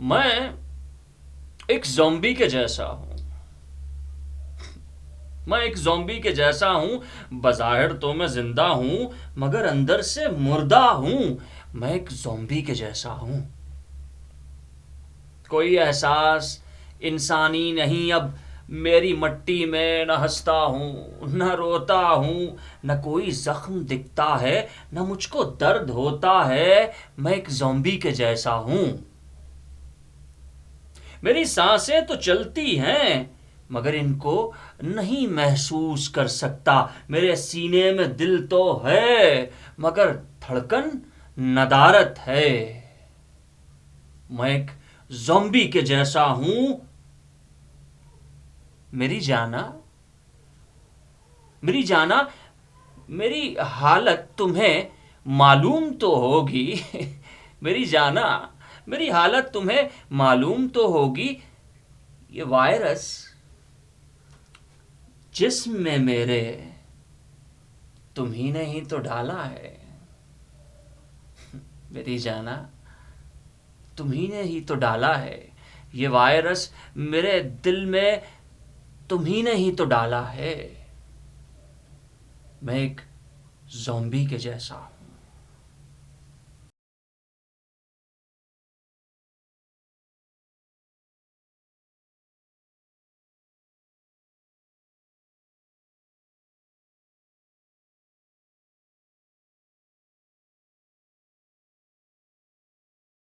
मैं एक ज़ॉम्बी के जैसा हूँ। मैं एक ज़ॉम्बी के जैसा हूँ। बज़ाहिर तो मैं ज़िंदा हूँ, मगर अंदर से मुर्दा हूँ। मैं एक ज़ॉम्बी के जैसा हूँ। कोई एहसास इंसानी नहीं अब मेरी मट्टी में। न हंसता हूँ न रोता हूँ, न कोई जख्म दिखता है, न मुझको दर्द होता है। मैं एक ज़ॉम्बी के जैसा हूँ। मेरी सांसें तो चलती हैं, मगर इनको नहीं महसूस कर सकता। मेरे सीने में दिल तो है, मगर धड़कन नदारत है। मैं एक ज़ॉम्बी के जैसा हूँ। मेरी जाना, मेरी जाना, मेरी हालत तुम्हें मालूम तो होगी। मेरी जाना, मेरी हालत तुम्हें मालूम तो होगी। ये वायरस जिस्म में मेरे तुम्ही ने ही तो डाला है। मेरी जाना, तुम्ही ने ही तो डाला है। ये वायरस मेरे दिल में तुम्ही ने ही तो डाला है। मैं एक ज़ॉम्बी के जैसा हूँ।